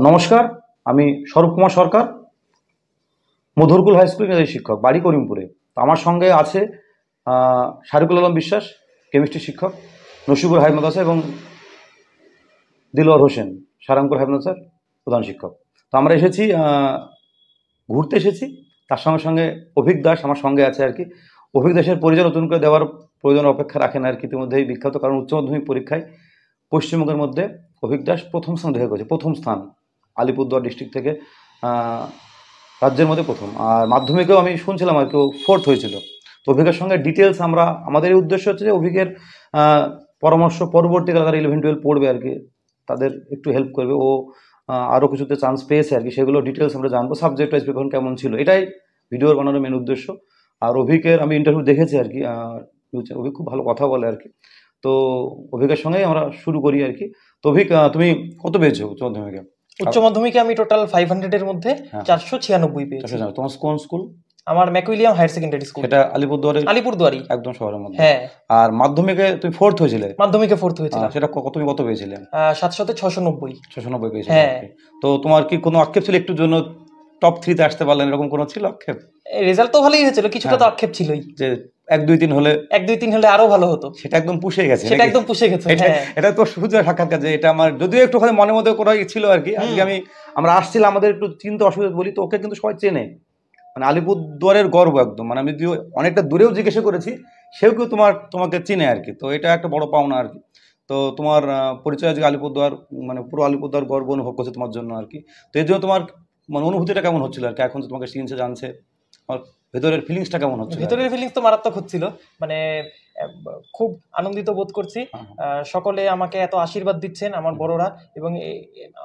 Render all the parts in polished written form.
নমস্কার, আমি স্বরূপ কুমার সরকার, মধুরকুল হাই স্কুল ইংরেজি শিক্ষক, বাড়ি করিমপুরে। তো আমার সঙ্গে আছে শারিকুল আলম বিশ্বাস, কেমিস্ট্রি শিক্ষক, নসিবুল হাই মাদ্রাসা এবং দিলওয়ার হোসেন, সারাঙ্কুর হাই মাদ্রাসার প্রধান শিক্ষক। তো আমরা এসেছি, ঘুরতে এসেছি। তার সঙ্গে সঙ্গে অভিক দাস আমার সঙ্গে আছে আর কি। অভিক দাসের পরিচয় নতুন করে দেওয়ার প্রয়োজন অপেক্ষা রাখে না আর কি, ইতিমধ্যেই বিখ্যাত, কারণ উচ্চ মাধ্যমিক পরীক্ষায় পশ্চিমবঙ্গের মধ্যে অভিক দাস প্রথম স্থান অধিকার করেছে, প্রথম স্থান আলিপুরদুয়ার ডিস্ট্রিক্ট থেকে, রাজ্যের মধ্যে প্রথম। আর মাধ্যমিকেও আমি শুনছিলাম আর কি ও ফোর্থ হয়েছিল। তো অভিকের সঙ্গে ডিটেলস আমরা, আমাদের এই উদ্দেশ্য হচ্ছে যে অভিকের পরামর্শ, পরবর্তীকালে তারা 11-12 পড়বে আর কি, তাদের একটু হেল্প করবে। ও আরও কিছুতে চান্স পেয়েছে আর কি, সেগুলো ডিটেলস আমরা জানবো। সাবজেক্ট ওয়াইজ প্রিপারেশন কেমন ছিল, এটাই ভিডিওর বানানোর মেন উদ্দেশ্য। আর অভিকের আমি ইন্টারভিউ দেখেছি আর কি, অভিক খুব ভালো কথা বলে আর কি। তো অভিকের সঙ্গেই আমরা শুরু করি আর কি। তো অভিক, তুমি কত পেয়েছো উচ্চ মাধ্যমিকে? উচ্চ মাধ্যমিকে আমি টোটাল 500 এর মধ্যে 496 পেয়েছি। তোমার কোন স্কুল? আমার ম্যাকুইলিয়াম হায়ার সেকেন্ডারি স্কুল। এটা আলিপুরদুয়ারি একদম শহরের মধ্যে। হ্যাঁ। আর মাধ্যমিকে তুমি ফোর্থ হয়েছিলে? মাধ্যমিকে ফোর্থ হয়েছিলাম। সেটা তুমি কত পেয়েছিলে? 796 পেয়েছিলে? হ্যাঁ। তো তোমার কি কোনো আক্ষেপ ছিল একটুর জন্য টপ 3 তে আসতে পারলেন, এরকম কোনো ছিল আক্ষেপ? রেজাল্ট তো ভালোই হয়েছিল, কিছুটা তো আক্ষেপ ছিলই, যে 1-2-3 হলে আরো ভালো হতো। সেটা একদম পুষে গেছে, হ্যাঁ। এটা তো সুযোগ সাক্ষাৎকার, যে এটা আমার যদিও একটুখানি মনের মধ্যে কোনো ছিল আর কি। আজকে আমরা আসছিলাম, আমাদের একটু চিন্তা অসুবিধা বলি, তো ওকে কিন্তু সবাই চেনে, মানে আলিপুরদুয়ারের গর্ব একদম। মানে আমি যদিও অনেকটা দূরেও জিজ্ঞাসা করেছি, সেও কেউ তোমাকে চিনে আর কি। তো এটা একটা বড় পাওনা আর কি। তো তোমার পরিচয় আজকে আলিপুরদুয়ার, মানে পুরো আলিপুরদুয়ার গর্ব অনুভব করছে তোমার জন্য আর কি। তো এই জন্য তোমার মানে অনুভূতিটা কেমন হচ্ছিল আর কি, এখন তো তোমাকে চিনছে, জানছে, আমার ভেতরের ফিলিংসটা কেমন হচ্ছে? ভেতরের ফিলিংস তো মারাত্মক হচ্ছিল, মানে খুব আনন্দিত বোধ করছি। সকলে আমাকে এত আশীর্বাদ দিচ্ছেন, আমার বড়রা, এবং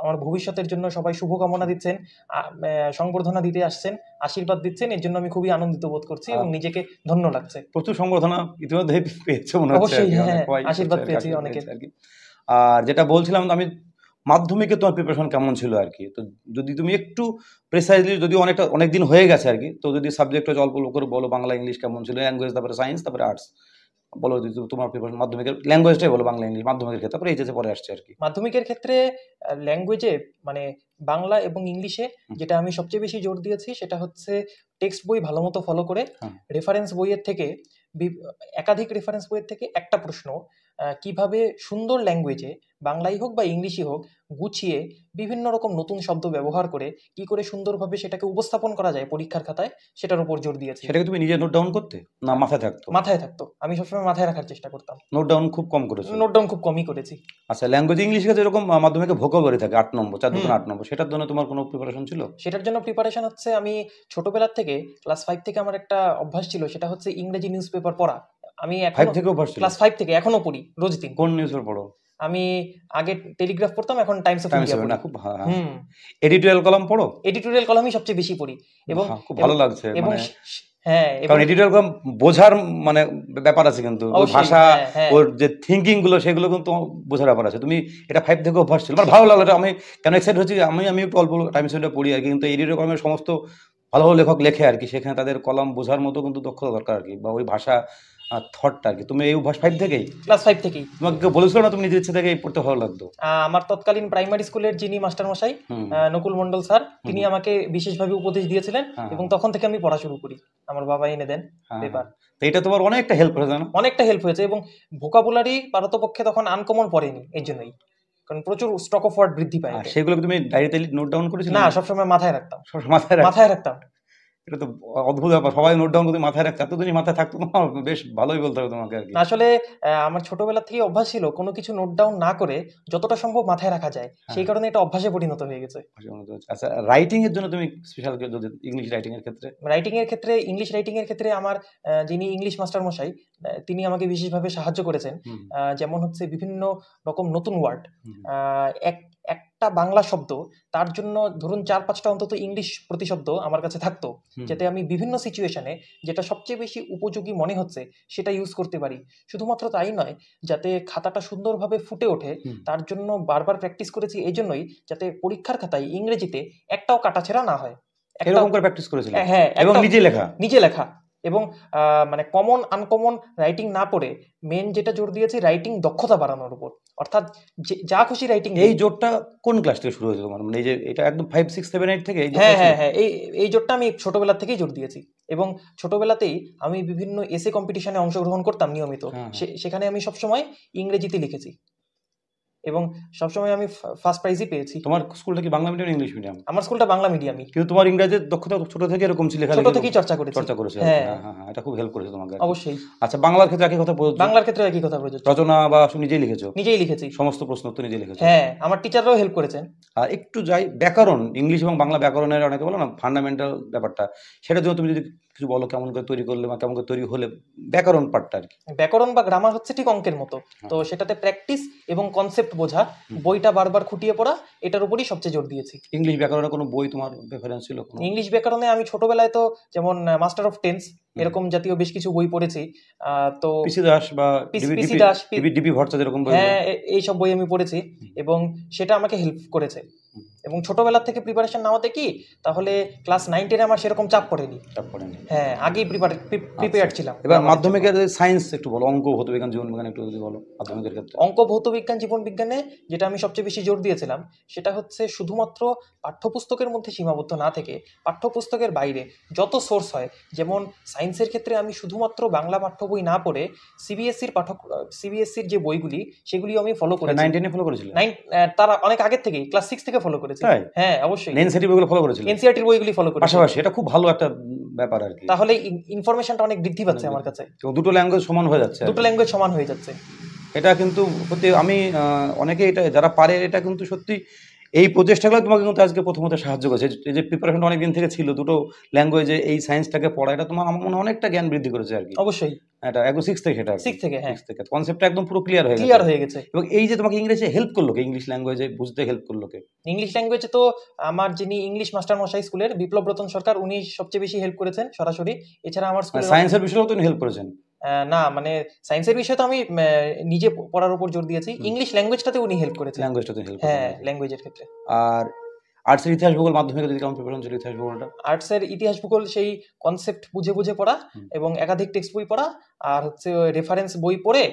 আমার ভবিষ্যতের জন্য সবাই শুভকামনা দিচ্ছেন, সংবর্ধনা দিতে আসছেন, আশীর্বাদ দিচ্ছেন। এর জন্য আমি খুবই আনন্দিত বোধ করছি এবং নিজেকে ধন্য লাগছে। প্রচুর সংবর্ধনা ইতিমধ্যে পেয়েছো মনে হচ্ছে? অবশ্যই, হ্যাঁ, আশীর্বাদ পেয়েছি অনেকে আর কি। আর যেটা বলছিলাম, আমি মাধ্যমিকে তোমার প্রিপারেশন কেমন ছিল আর কি, তো যদি তুমি একটু প্রেসাইজলি, যদি অনেক দিন হয়ে গেছে আর কি, তো যদি সাবজেক্ট অল্প করে বলো, বাংলা ইংলিশ কেমন ছিল, ল্যাঙ্গুয়েজ, তারপরে সায়েন্স, তারপরে আর্টস বলো, যদি তোমার প্রিপারেশন মাধ্যমিকের ল্যাঙ্গুয়েজটাই বলো, বাংলা ইংলিশ মাধ্যমিকের ক্ষেত্রে, তারপরে এইচএসে পরে আসছে আর কি। মাধ্যমিকের ক্ষেত্রে ল্যাঙ্গুয়েজে, মানে বাংলা এবং ইংলিশে যেটা আমি সবচেয়ে বেশি জোর দিয়েছি সেটা হচ্ছে টেক্সট বই ভালো মতো ফলো করে, রেফারেন্স বইয়ের থেকে, একাধিক রেফারেন্স বইয়ের থেকে একটা প্রশ্ন কিভাবে সুন্দর ল্যাঙ্গুয়েজে, বাংলাই হোক বা ইংলিশই হোক, গুছিয়ে বিভিন্ন রকম নতুন শব্দ ব্যবহার করে কি করে সুন্দরভাবে সেটাকে উপস্থাপন করা যায় পরীক্ষার খাতায়, সেটার উপর জোর দিয়েছি। সেটাকে তুমি নিজে নোট ডাউন করতে, না মাথায় থাকতো? মাথায় থাকতো, আমি সবসময় মাথায় রাখার চেষ্টা করতাম। নোট ডাউন খুব কম করেছি? নোট ডাউন খুব কমই করেছি। আচ্ছা, ল্যাঙ্গুয়েজ ইংলিশে যেরকম মাধ্যমিকে ভোকাবুলারি থাকে 8 নম্বর, 4-2-8 নম্বর, সেটার জন্য তোমার কোনো প্রিপারেশন ছিল? সেটার জন্য প্রিপারেশন হচ্ছে, আমি ছোটবেলার থেকে ক্লাস 5 থেকে আমার একটা অভ্যাস ছিল, সেটা হচ্ছে ইংরেজি নিউজ পেপার পড়া। আমি এখন ক্লাস 5 থেকে এখনো পড়ি রোজ দিন। কোন নিউজ পেপার পড়ো? আমি আগে টেলিগ্রাফ পড়তাম, এখন টাইমস অফ ইন্ডিয়া পড়ি। খুব ভালো। এডিটোরিয়াল কলাম পড়ো? এডিটোরিয়াল কলামই সবচেয়ে বেশি পড়ি, এবং খুব ভালো লাগছে, এবং হ্যাঁ, কারণ এডিটোরিয়াল কলাম বোঝার মানে ব্যাপার আছে, কিন্তু ওর ভাষা, ওর যে থিঙ্কিং গুলো, সেগুলো কিন্তু বোঝার ব্যাপার আছে। তুমি এটা 5 থেকে অভ্যাস ছিল, আমার ভালো লাগলো। আমি কেন এক্সাইটেড হচ্ছি, আমি একটু অল্প টাইমস অফ ইন্ডিয়া পড়ি আর কি, কিন্তু এডিটোরিয়াল কলামের সমস্ত ভালো ভালো লেখক লেখে আর কি, সেখানে তাদের কলাম বোঝার মতো কিন্তু দক্ষতা দরকার আর কি, বা ওই ভাষা থটটা আর কি। তুমি এই অভ্যাস 5 থেকেই? ক্লাস 5 থেকেই। তোমাকে কেউ বলেছিল না তুমি নিজের ইচ্ছে থেকে পড়তে ভালো লাগতো? আমার তৎকালীন প্রাইমারি স্কুলের যিনি মাস্টার মশাই, নকুল মন্ডল স্যার, তিনি আমাকে বিশেষভাবে উপদেশ দিয়েছিলেন, এবং তখন থেকে আমি পড়া শুরু করি। আমার বাবা এনে দেন পেপার। তো এটা তোমার অনেকটা হেল্প হয়েছে না? অনেকটা হেল্প হয়েছে, এবং ভোকাবুলারি পারতপক্ষে তখন আনকমন পড়েনি এই জন্যই, কারণ প্রচুর স্টক অফ ওয়ার্ড বৃদ্ধি পায়। সেগুলো তুমি ডায়েরিতে নোট ডাউন করেছিলে? না, সবসময় মাথায় রাখতাম। মাথায় রাখতাম। এটা তো অদ্ভুত ব্যাপার, সবাই নোট ডাউন করে মাথায় রাখতে, এতদিনই মাথায় থাকতো, বেশ ভালোই বলতে হবে তোমাকে আর কি। আসলে আমার ছোটবেলা থেকে অভ্যাস ছিল কোনো কিছু নোট ডাউন না করে যতটা সম্ভব মাথায় রাখা যায়, সেই কারণে এটা অভ্যাসে পরিণত হয়ে গেছে। আচ্ছা, রাইটিং এর জন্য তুমি স্পেশাল, যদি ইংলিশ রাইটিং এর ক্ষেত্রে? ইংলিশ রাইটিং এর ক্ষেত্রে আমার যিনি ইংলিশ মাস্টার মশাই, তিনি আমাকে বিশেষভাবে সাহায্য করেছেন। যেমন হচ্ছে বিভিন্ন রকম নতুন ওয়ার্ড, একটা বাংলা শব্দ, তার জন্য ধরুন 4-5টা অন্তত ইংলিশ প্রতিশব্দ আমার কাছে থাকতো, যাতে আমি বিভিন্ন সিচুয়েশনে যেটা সবচেয়ে বেশি উপযোগী মনে হচ্ছে সেটা ইউজ করতে পারি। শুধুমাত্র তাই নয়, যাতে খাতাটা সুন্দরভাবে ফুটে ওঠে, তার জন্য বারবার প্র্যাকটিস করেছি, এই জন্যই যাতে পরীক্ষার খাতায় ইংরেজিতে একটাও কাটাছেঁড়া না হয়। এরকম করে প্র্যাকটিস করেছিলে? হ্যাঁ, এবং নিজে লেখা? নিজে লেখা, এবং মানে কমন আনকমন রাইটিং না পড়ে মেন যেটা জোর দিয়েছি রাইটিং দক্ষতা বাড়ানোর উপর, অর্থাৎ যা খুশি রাইটিং। এই জোরটা কোন ক্লাস থেকে শুরু হয়েছে তোমার, মানে এই যে এটা একদম 5 6 7 8 থেকে? হ্যাঁ হ্যাঁ হ্যাঁ, এই জোরটা আমি ছোটবেলা থেকেই জোর দিয়েছি, এবং ছোটবেলাতেই আমি বিভিন্ন এসে কম্পিটিশনে অংশগ্রহণ করতাম নিয়মিত। সেখানে আমি সবসময় ইংরেজিতে লিখেছি এবং সবসময় আমি ফার্স্ট প্রাইজই পেয়েছি। তোমার স্কুলটা কি বাংলা মিডিয়াম ইংলিশ মিডিয়াম? আমার স্কুলটা বাংলা মিডিয়ামই। কিন্তু তোমার ইংরেজির দক্ষতা ছোট থেকে এরকম ছিল, ছোট থেকেই চর্চা করেছি। হ্যাঁ হ্যাঁ, এটা খুব হেল্প করেছে তোমাকে। অবশ্যই। আচ্ছা, বাংলার ক্ষেত্রে একই কথা প্রযোজ্য? বাংলার ক্ষেত্রে একই কথা প্রযোজ্য। রচনা বা নিজেই লিখেছো? নিজেই লিখেছি, সমস্ত প্রশ্ন তো নিজে লিখেছো? হ্যাঁ, আমার টিচাররাও হেল্প করেছেন। আর একটু যাই ব্যাকরণ, ইংলিশ এবং বাংলা ব্যাকরণের অনেকে বলো না ফান্ডামেন্টাল ব্যাপারটা, সেটার জন্য তুমি যদি কিছু বলো, কেমন করে তৈরি করলে বা কেমন করে তৈরি হলে ব্যাকরণ পার্টটা আর কি? ব্যাকরণ বা গ্রামার হচ্ছে ঠিক অঙ্কের মতো, তো সেটাতে প্র্যাকটিস এবং কনসেপ্ট বোঝা, বইটা বারবার খুঁটিয়ে পড়া, এটার উপরই সবচেয়ে জোর দিয়েছি। ইংলিশ ব্যাকরণের কোনো বই তোমার প্রেফারেন্স ছিল? ইংলিশ ব্যাকরণে আমি ছোটবেলায় তো যেমন মাস্টার অফ টেন্স এরকম জাতীয় বেশ কিছু বই পড়েছি। তো পিসি দাস বা পিসি দাস, ডিবি ভট্টাচার্য এরকম বই, হ্যাঁ, এইসব বই আমি পড়েছি এবং সেটা আমাকে হেল্প করেছে। এবং ছোটবেলা থেকে প্রিপারেশন নেওয়াতে কি তাহলে ক্লাস 9 10 আমার সেরকম চাপ পড়েনি। হ্যাঁ, আগেই প্রিপেয়ার্ড ছিলাম। এবার মাধ্যমিকের সায়েন্স একটু বলো, অঙ্ক ভৌতবিজ্ঞান জীবনবিজ্ঞান একটু যদি বলো মাধ্যমিকের ক্ষেত্রে। অঙ্ক ভৌতবিজ্ঞান জীবনবিজ্ঞানে যেটা আমি সবচেয়ে বেশি জোর দিয়েছিলাম সেটা হচ্ছে শুধুমাত্র পাঠ্যপুস্তকের মধ্যে সীমাবদ্ধ না থেকে পাঠ্যপুস্তকের বাইরে যত সোর্স হয়, যেমন সায়েন্সের ক্ষেত্রে আমি শুধুমাত্র বাংলা পাঠ্য বই না পড়ে সিবিএসসির যে বইগুলি সেগুলি আমি ফলো করেছি। 9 10 ফলো করেছিলাম, তারা অনেক আগের থেকেই ক্লাস 6 থেকে ফলো করেছি। হ্যাঁ অবশ্যই, এনসিইআরটি বইগুলো ফলো করেছিলাম, এনসিইআরটির বইগুলি ফলো করেছি পাশাপাশি। এটা খুব ভালো একটা ব্যাপার আর কি, তাহলে ইনফরমেশনটা অনেক বৃদ্ধি পাচ্ছে আমার কাছে, দুটো ল্যাঙ্গুয়েজ সমান হয়ে যাচ্ছে, এটা কিন্তু সত্যি। আমি অনেকে এটা যারা পারে এটা কিন্তু সত্যি এই প্রচেষ্টাগুলো তোমাকে কিন্তু আজকে প্রথমত সাহায্য করেছে। এই যে প্রিপারেশনটা অনেক দিন থেকে ছিল দুটো ল্যাঙ্গুয়েজে, এই সায়েন্সটাকে পড়া, এটা তোমার আমার মনে হয় অনেকটা জ্ঞান বৃদ্ধি করেছে আর কি। অবশ্যই, এটা একদম 6 থেকে, সেটা 6 থেকে, হ্যাঁ, 6 থেকে কনসেপ্টটা একদম পুরো ক্লিয়ার হয়ে গেছে। এবং এই যে তোমাকে ইংলিশে হেল্প করলো কে, ইংলিশ ল্যাঙ্গুয়েজে বুঝতে হেল্প করলো কে? ইংলিশ ল্যাঙ্গুয়েজে তো আমার যিনি ইংলিশ মাস্টার মশাই স্কুলের, বিপ্লব রতন সরকার, উনি সবচেয়ে বেশি হেল্প করেছেন সরাসরি। এছাড়া আমার স্কুলে সায়েন্সের বিষয়েও তো হেল্প করেছেন? না, মানে সায়েন্সের বিষয়ে তো আমি নিজে পড়ার উপর জোর দিয়েছি, ইংলিশ ল্যাঙ্গুয়েজটাতে উনি হেল্প করেছেন। হ্যাঁ, ল্যাঙ্গুয়েজের ক্ষেত্রে। আর আর্টসের ইতিহাস ভূগোল মাধ্যমিকে যদি কেমন প্রিপারেশন ছিল ইতিহাস ভূগোলটা? আর্টসের ইতিহাস ভূগোল সেই কনসেপ্ট বুঝে বুঝে পড়া এবং একাধিক টেক্সট বই পড়া, আর হচ্ছে রেফারেন্স বই পড়ে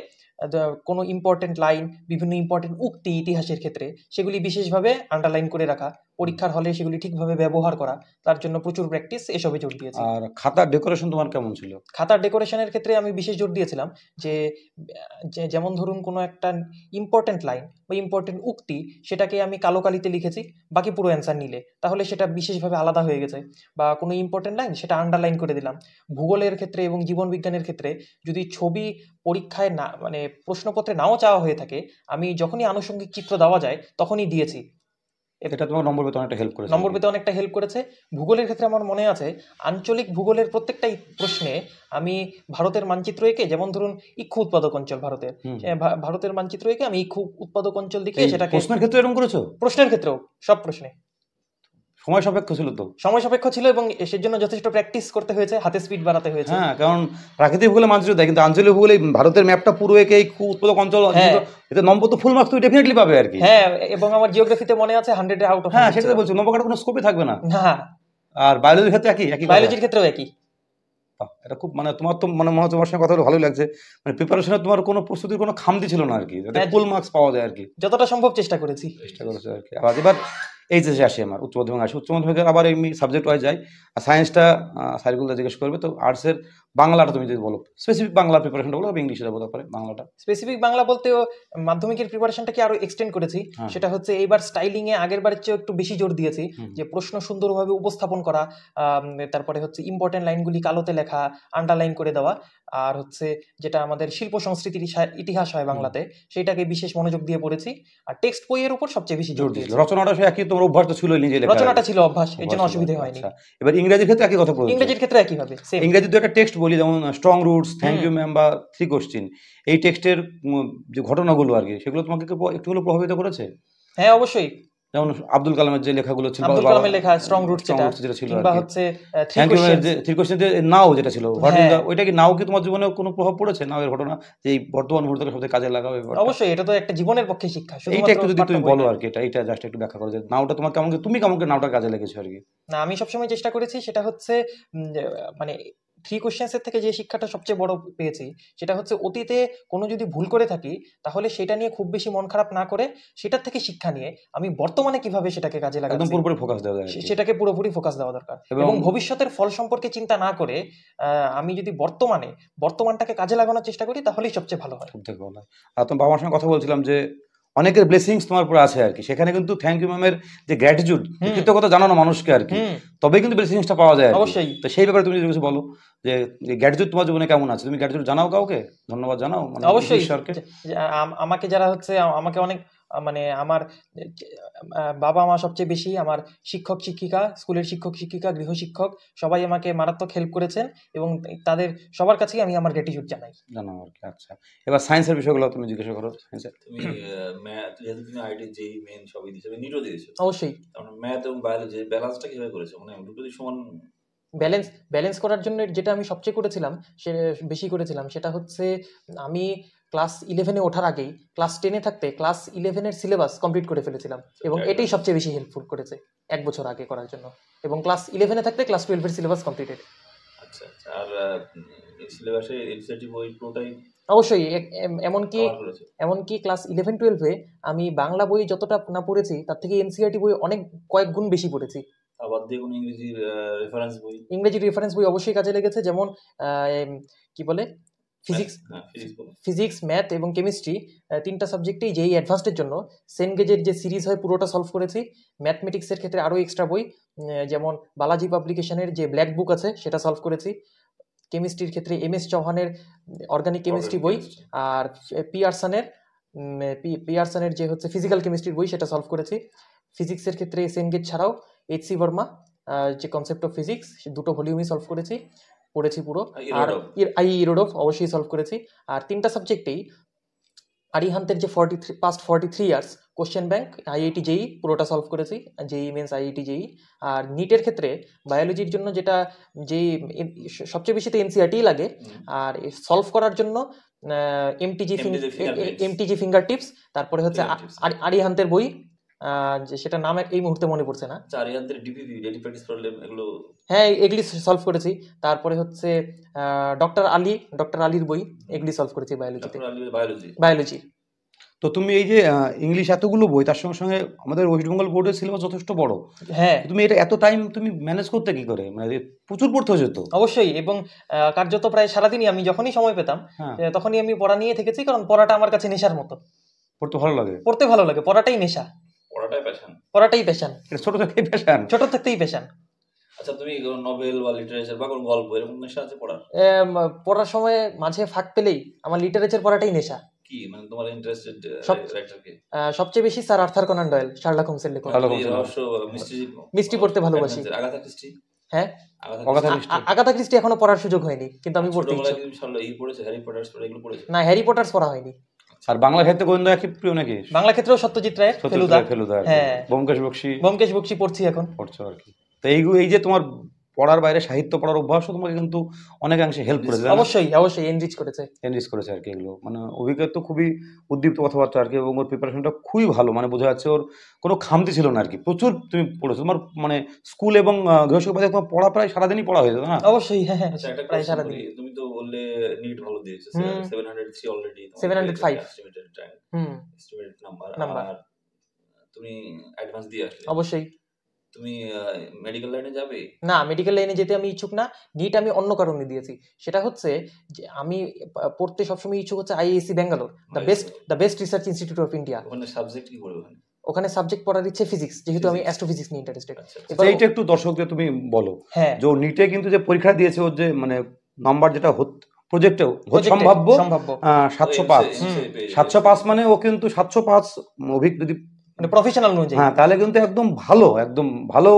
কোনো ইম্পর্টেন্ট লাইন, বিভিন্ন ইম্পর্টেন্ট উক্তি ইতিহাসের ক্ষেত্রে সেগুলি বিশেষভাবে আন্ডারলাইন করে রাখা, পরীক্ষার হলে সেগুলি ঠিকভাবে ব্যবহার করা, তার জন্য প্রচুর প্র্যাকটিস, এসবে জোর দিয়েছি। আর খাতার ডেকোরেশন তোমার কেমন ছিল? খাতার ডেকোরেশনের ক্ষেত্রে আমি বিশেষ জোর দিয়েছিলাম যে যেমন ধরুন কোনো একটা ইম্পর্টেন্ট লাইন বা ইম্পর্টেন্ট উক্তি, সেটাকে আমি কালো কালিতে লিখেছি, বাকি পুরো অ্যান্সার নিলে তাহলে সেটা বিশেষভাবে আলাদা হয়ে গেছে। বা কোনো ইম্পর্টেন্ট লাইন সেটা আন্ডারলাইন করে দিলাম। ভূগোলের ক্ষেত্রে এবং জীবন বিজ্ঞানের ক্ষেত্রে যদি ছবি পরীক্ষায় না, মানে প্রশ্নপত্রে নাও চাওয়া হয়ে থাকে, আমি যখনই আনুষঙ্গিক চিত্র দেওয়া যায় তখনই দিয়েছি। এটা তোমার নম্বর পেতে অনেকটা হেল্প করেছে? নম্বর পেতে অনেকটা হেল্প করেছে। ভূগোলের ক্ষেত্রে আমার মনে আছে আঞ্চলিক ভূগোলের প্রত্যেকটাই প্রশ্নে আমি ভারতের মানচিত্র এঁকে, যেমন ধরুন ইক্ষু উৎপাদক অঞ্চল ভারতের মানচিত্র এঁকে আমি ইক্ষু উৎপাদক অঞ্চল দেখিয়ে সেটাকে। প্রশ্নের ক্ষেত্রে এরকম করেছো? প্রশ্নের ক্ষেত্রেও, সব প্রশ্নে। সময় সাপেক্ষ ছিল তো? সময় সাপেক্ষ ছিল এবং এর জন্য যথেষ্ট প্র্যাকটিস করতে হয়েছে, হাতে স্পিড বাড়াতে হয়েছে। হ্যাঁ, কারণ প্রাকৃতিক ভূগোলে মানচিত্র দেয়, কিন্তু আঞ্চলিক ভূগোলে ভারতের ম্যাপটা পুরো এঁকে ইক্ষু উৎপাদক অঞ্চল, এতে নম্বর তো ফুল মার্কস তুমি ডেফিনেটলি পাবে আর কি। হ্যাঁ, এবং আমার জিওগ্রাফিতে মনে আছে 100 আউট অফ। হ্যাঁ, সেটাই বলছি, নম্বর কাটার কোনো স্কোপই থাকবে না। হ্যাঁ, আর বায়োলজির ক্ষেত্রে একই? বায়োলজির ক্ষেত্রেও একই। এটা খুব, মানে তোমার তো মনে হয় তোমার সঙ্গে কথা বলে ভালোই লাগছে, মানে প্রিপারেশনে তোমার কোনো প্রস্তুতির কোনো খামতি ছিল না আর কি, যাতে ফুল মার্কস পাওয়া যায় আর কি। যতটা সম্ভব চেষ্টা করেছে আর কি। এবার এইচএসে আসি, আমার উচ্চ মাধ্যমিক আসি, উচ্চ মাধ্যমিকের আবার এমনি সাবজেক্ট ওয়াইজ যাই। আর সায়েন্সটা সাইরগুলো জিজ্ঞেস করবে, তো আর্টসের বাংলাটা তুমি যদি বলো, স্পেসিফিক বাংলা প্রিপারেশনটা বলো, ইংলিশে বলতে পারে বাংলাটা। স্পেসিফিক বাংলা বলতেও মাধ্যমিকের প্রিপারেশনটাকে আরো এক্সটেন্ড করেছি। সেটা হচ্ছে এইবার স্টাইলিং এ আগের বারের চেয়ে একটু বেশি জোর দিয়েছি, যে প্রশ্ন সুন্দরভাবে উপস্থাপন করা, তারপরে হচ্ছে ইম্পর্টেন্ট লাইনগুলি কালোতে লেখা, আন্ডারলাইন করে দেওয়া, আর হচ্ছে যেটা আমাদের শিল্প সংস্কৃতির ইতিহাস হয় বাংলাতে, সেটাকে বিশেষ মনোযোগ দিয়ে পড়েছি। আর টেক্সট বইয়ের উপর সবচেয়ে বেশি জোর দিয়েছি। রচনাটা একই, তোমার অভ্যাস তো ছিল নিজে লেখা? রচনাটা ছিল অভ্যাস, এর জন্য অসুবিধা হয়নি। এবার ইংরেজির ক্ষেত্রে একই কথা বলবো? ইংরেজির ক্ষেত্রে একই ভাবে। ইংরেজি তো একটা টেক্সট বলি, যেমন strong roots, thank you ma'am বা 3 কোশ্চেন, এই টেক্সটের যে ঘটনাগুলো আর কি, সেগুলো তোমাকে একটু হলেও প্রভাবিত করেছে? হ্যাঁ, অবশ্যই। যেমন আব্দুল কালামের যে লেখাগুলো ছিল, আব্দুল কালামের লেখা স্ট্রং রুট যেটা ছিল, কিংবা হচ্ছে 3 কোশ্চেন নাও যেটা ছিল, ওইটা কি নাও কি তোমার জীবনে কোনো প্রভাব পড়েছে? নাও এর ঘটনা যে এই বর্তমান মুহূর্তে সবথেকে কাজে লাগাবে? অবশ্যই, এটা তো একটা জীবনের পক্ষে শিক্ষা। এইটা একটু যদি তুমি বলো আর কি, এটা জাস্ট একটু ব্যাখ্যা করো যে নাওটা তোমার কেমন, তুমি কেমন নাওটা কাজে লেগেছো আর কি। না, আমি সবসময় চেষ্টা করেছি, সেটা হচ্ছে মানে 3 কোশ্চেন্সের থেকে যে শিক্ষাটা সবচেয়ে বড় পেয়েছি সেটা হচ্ছে অতীতে কোনো যদি ভুল করে থাকি তাহলে সেটা নিয়ে খুব বেশি মন খারাপ না করে সেটার থেকে শিক্ষা নিয়ে আমি বর্তমানে কিভাবে সেটাকে কাজে একদম লাগাচ্ছি পুরোপুরি ফোকাস দেওয়া যায় আর কি। সেটাকে পুরোপুরি ফোকাস দেওয়া দরকার এবং এবং ভবিষ্যতের ফল সম্পর্কে চিন্তা না করে আমি যদি বর্তমানটাকে কাজে লাগানোর চেষ্টা করি তাহলেই সবচেয়ে ভালো হয়। সব থেকে ভালো হয়। আর তোমার বাবার সঙ্গে কথা বলছিলাম যে অনেকের ব্লেসিংস তোমার উপরে আছে আর কি, সেখানে কিন্তু থ্যাংক ইউ ম্যামের যে গ্র্যাটিটিউড, কৃতজ্ঞতা জানানো মানুষকে আর কি, তবে কিন্তু ব্লেসিংসটা পাওয়া যায় আর কি। অবশ্যই। তো সেই ব্যাপারে তুমি যদি কিছু বলো যে গ্র্যাটিটিউড তোমার জীবনে কেমন আছে, তুমি গ্র্যাটিটিউড জানাও কাউকে, ধন্যবাদ জানাও মানে অবশ্যই ঈশ্বরকে? আমাকে যারা হচ্ছে আমাকে অনেক মানে আমার বাবা মা সবচেয়ে বেশি, আমার শিক্ষক শিক্ষিকা, স্কুলের শিক্ষক শিক্ষিকা, গৃহশিক্ষক সবাই আমাকে মারাত্মক হেল্প করেছেন এবং তাদের সবার কাছেই আমি আমার গ্র্যাটিটিউড জানাই আর কি। আচ্ছা, এবার সায়েন্সের বিষয়গুলো তুমি জিজ্ঞাসা করো। সায়েন্সের তুমি ম্যাথ, যেহেতু তুমি আইটি যেই মেইন সবই দিয়েছো, নিটও দিয়েছো, অবশ্যই তারপরে ম্যাথ এবং বায়োলজি ব্যালেন্সটা কিভাবে করেছো, মানে দুটো সমান? ব্যালেন্স করার জন্য যেটা আমি সবচেয়ে বেশি করেছিলাম সেটা হচ্ছে আমি ক্লাস 11-এ ওঠার আগেই ক্লাস 10-এ থাকতে ক্লাস 11-এর সিলেবাস কমপ্লিট করে ফেলেছিলাম এবং এটাই সবচেয়ে বেশি হেল্পফুল করেছে 1 বছর আগে করার জন্য, এবং ক্লাস 11-এ থাকতে ক্লাস 12-এর সিলেবাস কমপ্লিটেড। আচ্ছা আচ্ছা। আর সিলেবাসে এনসিইআরটি বই পুরোটাই অবশ্যই কভার করেছো? এমনকি ক্লাস 11-12-এ আমি বাংলা বই যতটা না পড়েছি তার থেকে এনসিইআরটি বই কয়েক গুণ বেশি পড়েছি। আবার দিয়ে কোনো ইংরেজি রেফারেন্স বই অবশ্যই কাজে লেগেছে, যেমন কি বলে ফিজিক্স, ম্যাথ এবং কেমিস্ট্রি, 3টা সাবজেক্টেই যেই অ্যাডভান্সডের জন্য সেনগেজের যে সিরিজ হয় পুরোটা সলভ করেছি। ম্যাথমেটিক্সের ক্ষেত্রে আরও এক্সট্রা বই, যেমন বালাজি পাবলিকেশনের যে ব্ল্যাক বুক আছে সেটা সলভ করেছি। কেমিস্ট্রির ক্ষেত্রে MS চৌহানের অর্গানিক কেমিস্ট্রি বই, আর পিয়ারসনের যে হচ্ছে ফিজিক্যাল কেমিস্ট্রির বই সেটা সলভ করেছি। ফিজিক্সের ক্ষেত্রে সেনগেজ ছাড়াও HC বর্মা যে কনসেপ্ট অফ ফিজিক্স, দুটো ভলিউমই সলভ পড়েছি পুরো। আর ইরোডভ অবশ্যই সলভ করেছি। আর 3টা সাবজেক্টেই আরিহান্তের যে past 43 years question bank IIT JEE পুরোটা সলভ করেছি, JEE মেন্স IIT JEE। আর নিটের ক্ষেত্রে বায়োলজির জন্য যেই সবচেয়ে বেশি তো NCERT লাগে, আর সলভ করার জন্য MTG ফিঙ্গার টিপস, তারপরে হচ্ছে আরিহান্তের বই, যে সেটা নাম এই মুহূর্তে মনে পড়ছে না। আরিহান্তের ডিপিপি ডেইলি প্র্যাকটিস প্রবলেম এগুলো, হ্যাঁ এগুলি সলভ করেছি। তারপরে হচ্ছে ডক্টর আলীর বই, এগুলি সলভ করেছি বায়োলজি। তো তুমি এই যে ইংলিশ এতগুলো বই, তার সঙ্গে সঙ্গে আমাদের ওয়েস্ট বেঙ্গল বোর্ডের সিলেবাস যথেষ্ট বড়, হ্যাঁ তুমি এটা এত টাইম তুমি ম্যানেজ করতে কি করে, মানে প্রচুর পড়তে হয়ে যেত? অবশ্যই, এবং কার্যত প্রায় সারাদিনই আমি যখনই সময় পেতাম তখনই আমি পড়া নিয়ে থেকেছি, কারণ পড়াটা আমার কাছে নেশার মতো। পড়তে ভালো লাগে? পড়াটাই নেশা, পড়াটাই প্যাশন, ছোট থেকেই প্যাশন। আচ্ছা, তুমি নভেল বা লিটারেচার বা কোনো গল্প এরকম নেশা আছে পড়ার? পড়ার সময় মাঝে ফাঁক পেলেই আমার লিটারেচার পড়াটাই নেশা। কি মানে তোমার ইন্টারেস্টেড রাইটার কে? সবচেয়ে বেশি sir Arthur Conan Doyle, Sherlock হোমসের লেখক। মিস্ট্রি পড়তে ভালোবাসি। Agatha Christie? হ্যাঁ, আগাথা ক্রিস্টি এখনো পড়ার সুযোগ হয়নি, কিন্তু আমি পড়তে ইচ্ছুক। না, হ্যারি পটার্স পড়া হয়নি। আর বাংলা ক্ষেত্রে গোয়েন্দা কি প্রিয় নাকি? বাংলা ক্ষেত্রেও সত্যজিৎ রায়ের ফেলুদা, হ্যাঁ, ব্যোমকেশ বক্সী পড়ছি এখন, পড়ছো আর কি। তো এই যে তোমার পড়ার বাইরে সাহিত্য পড়ার অভ্যাস তোমাকে কিন্তু অনেকাংশে হেল্প করেছে। অবশ্যই এনরিচ করেছে আর কি। এগুলো মানে অভিজ্ঞতা তো খুবই উদ্দীপ্ত কথাবার্তা আর কি, এবং ওর প্রিপারেশনটা খুবই ভালো, মানে বোঝা যাচ্ছে ওর কোনো খামতি ছিল না আর কি। প্রচুর তুমি পড়েছো, তোমার মানে স্কুল এবং গৃহশিক্ষা তোমার পড়া প্রায় সারাদিনই পড়া হয়ে যেত না? অবশ্যই, হ্যাঁ, প্রায় সারাদিন। তুমি তো বললে নিট ভালো দিয়েছো, 703 অলরেডি, 705 এস্টিমেটেড নাম্বার, আর তুমি অ্যাডভান্স দিয়ে আসলে। অবশ্যই। তুমি মেডিকেল লাইনে যাবে? না, মেডিকেল লাইনে যেতে আমি ইচ্ছুক না। নিট আমি অন্য কারণে দিয়েছি, সেটা হচ্ছে যে আমি পড়তে সবসময় ইচ্ছুক হচ্ছে IISc Bangalore, the best research institute of India. ওখানে সাবজেক্ট কি পড়বে? ওখানে সাবজেক্ট পড়ার ইচ্ছে ফিজিক্স, যেহেতু আমি অ্যাস্ট্রোফিজিক্স নিয়ে ইন্টারেস্টেড। এইটা একটু দর্শকদের তুমি বলো যে নিটে কিন্তু যে পরীক্ষা দিয়েছে ওর যে মানে নাম্বার যেটা প্রজেক্টে সম্ভাব্য 705 মানে ও কিন্তু 705 যদি প্রফেশনাল অনুযায়ী, হ্যাঁ, তাহলে কিন্তু একদম ভালো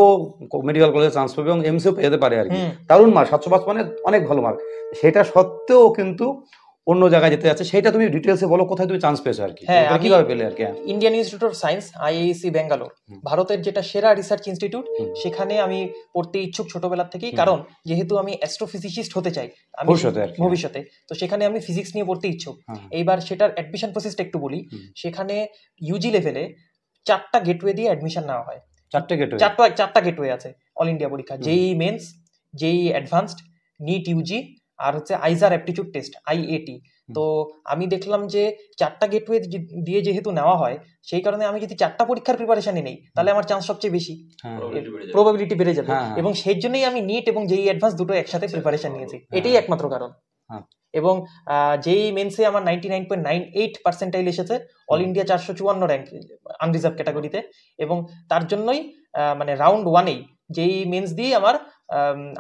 মেডিকেল কলেজে চান্স পাবে এবং এমসিও পেতে পারে আর কি। দারুণ মার্ক, 705 মানে অনেক ভালো মার্ক। সেটা সত্ত্বেও কিন্তু অন্য জায়গায় যেতে যাচ্ছে, সেটা তুমি ডিটেইলসে বলো, কোথায় তুমি চান্স পেয়েছো আর কি, কিভাবে পেলে আর কি? Indian institute of science, IISc Bangalore, ভারতের যেটা সেরা রিসার্চ ইনস্টিটিউট, সেখানে আমি পড়তে ইচ্ছুক ছোটবেলা থেকেই, কারণ যেহেতু আমি অ্যাস্ট্রোফিজিসিস্ট হতে চাই ভবিষ্যতে, তো সেখানে আমি ফিজিক্স নিয়ে পড়তে ইচ্ছুক। এইবার সেটার অ্যাডমিশন প্রসেসটা একটু বলি। সেখানে ইউজি লেভেলে 4টা গেটওয়ে দিয়ে অ্যাডমিশন নেওয়া হয়। 4টা গেটওয়ে আছে অল ইন্ডিয়া পরীক্ষা, JEE mains, JEE advanced, NEET UG আর হচ্ছে আইজার অ্যাপটিটিউড টেস্ট আইএটি। তো আমি দেখলাম যে 4টা গেটওয়ে দিয়ে যেহেতু নেওয়া হয়, সেই কারণে আমি যদি 4টা পরীক্ষার প্রিপারেশনই নেই তাহলে আমার চান্স সবচেয়ে বেশি, প্রবাবিলিটি বেড়ে যাবে। এবং সেই জন্যই আমি নিট এবং জেই অ্যাডভান্স দুটো একসাথে প্রিপারেশন নিয়েছি, এটাই একমাত্র কারণ। এবং জেই মেন্সে আমার 99.98% এসেছে, অল ইন্ডিয়া 454 র্যাঙ্ক আনরিজার্ভ ক্যাটাগরিতে। এবং তার জন্যই মানে রাউন্ড 1-এই জেই মেন্স দিয়ে আমার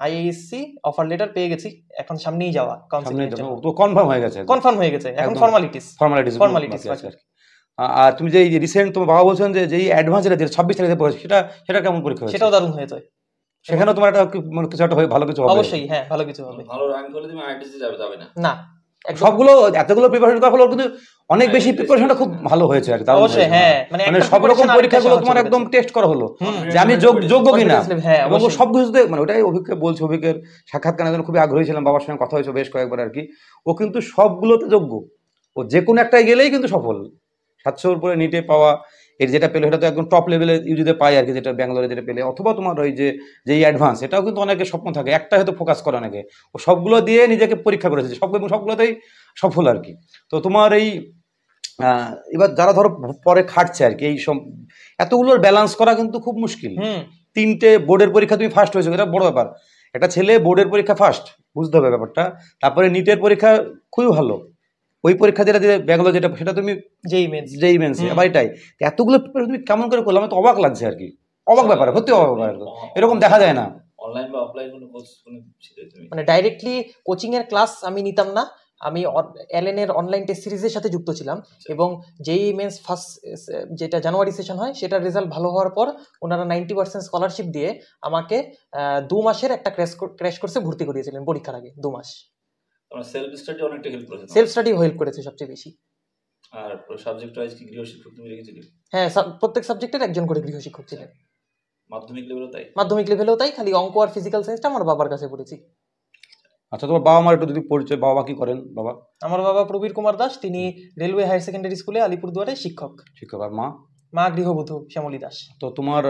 আইএসসি অফার লেটার পেয়ে গেছি, এখন সামনেই যাওয়া কনফার্ম হয়ে গেছে, এখন ফর্মালিটিস। আর তুমি যে রিসেন্ট তোমার বাবা বলছেন যে যেই অ্যাডভান্স যেটা 26 তারিখে পড়েছে, সেটা কেমন পরীক্ষা হয়েছে? সেটাও দারুণ হয়েছে। সেখানে তোমার একটা কিছু একটা ভালো কিছু হবে অবশ্যই, হ্যাঁ ভালো কিছু হবে। ভালো র্যাঙ্ক হলে তুমি আইআইটিসি যাবে না? না, সবগুলো এতগুলো প্রিপারেশন করা হলো, কিন্তু অনেক বেশি প্রিপারেশনটা খুব ভালো হয়েছে আর কি। অবশ্যই হ্যাঁ, মানে সব রকম পরীক্ষাগুলো তোমার একদম টেস্ট করা হলো যে আমি যোগ্য কিনা, এবং সবকিছুতে মানে ওটাই অভিজ্ঞ বলছে, অভিজ্ঞের সাক্ষাৎকারের জন্য খুবই আগ্রহী ছিলাম, বাবার সঙ্গে কথা হয়েছে বেশ কয়েকবার আর কি। ও কিন্তু সবগুলোতে যোগ্য, ও যে কোনো একটাই গেলেই কিন্তু সফল। 700-র উপরে নিটে পাওয়া, এর যেটা পেলে সেটা তো একদম টপ লেভেলে ইউজিতে পাই আর কি, যেটা ব্যাঙ্গালোরে যেটা পেলে, অথবা তোমার ওই যে অ্যাডভান্স, এটাও কিন্তু অনেকের স্বপ্ন থাকে, একটা হয়তো ফোকাস করে অনেকে, ও সবগুলো দিয়ে নিজেকে পরীক্ষা করেছে, সবগুলোতেই সফল আর কি। তো তোমার এই এবার যারা ধরো পরে খাটছে আর কি, এই সব এতগুলোর ব্যালেন্স করা কিন্তু খুব মুশকিল। 3টে বোর্ডের পরীক্ষা তুমি ফার্স্ট হয়েছো, এটা বড় ব্যাপার। একটা ছেলে বোর্ডের পরীক্ষা ফার্স্ট, বুঝতে হবে ব্যাপারটা, তারপরে নিটের পরীক্ষা খুবই ভালো, ওই পরীক্ষা যেটা দিয়ে ব্যাঙ্গালোর যেটা, সেটা তুমি যেই মেন্সে আবার এটাই, এতগুলো তুমি কেমন করে করলাম, তো অবাক লাগছে আর কি, অবাক ব্যাপার, সত্যি অবাক ব্যাপার, এরকম দেখা যায় না। অনলাইন বা অফলাইন কোনো কোর্স মানে ডাইরেক্টলি কোচিং এর ক্লাস আমি নিতাম না, আমি এলএন এর অনলাইন টেস্ট সিরিজের সাথে যুক্ত ছিলাম। এবং যেই মেন্স ফার্স্ট যেটা জানুয়ারি সেশন হয়, সেটার রেজাল্ট ভালো হওয়ার পর ওনারা 90% স্কলারশিপ দিয়ে আমাকে 2 মাসের একটা ক্র্যাশ কোর্সে ভর্তি করিয়েছিলেন পরীক্ষার আগে 2 মাস। সেলফ স্টাডি অনেকটা হেল্প করেছে, সেলফ স্টাডি হেল্প করেছে সবচেয়ে বেশি। আর সাবজেক্ট ওয়াইজ কি গৃহশিক্ষক তুমি রেখেছিলে? হ্যাঁ, প্রত্যেক সাবজেক্টের একজন করে গৃহশিক্ষক ছিলেন। মাধ্যমিক লেভেলেও তাই, খালি অঙ্ক আর ফিজিক্যাল সায়েন্সটা আমার বাবার কাছে পড়েছি। আচ্ছা, তোমার বাবা মার একটু যদি পরিচয়, বাবা কি করেন? আমার বাবা প্রবীর কুমার দাস, তিনি রেলওয়ে হায়ার সেকেন্ডারি স্কুলে আলিপুরদুয়ারে শিক্ষক। আর মা গৃহবধূ শ্যামলী দাস। তো তোমার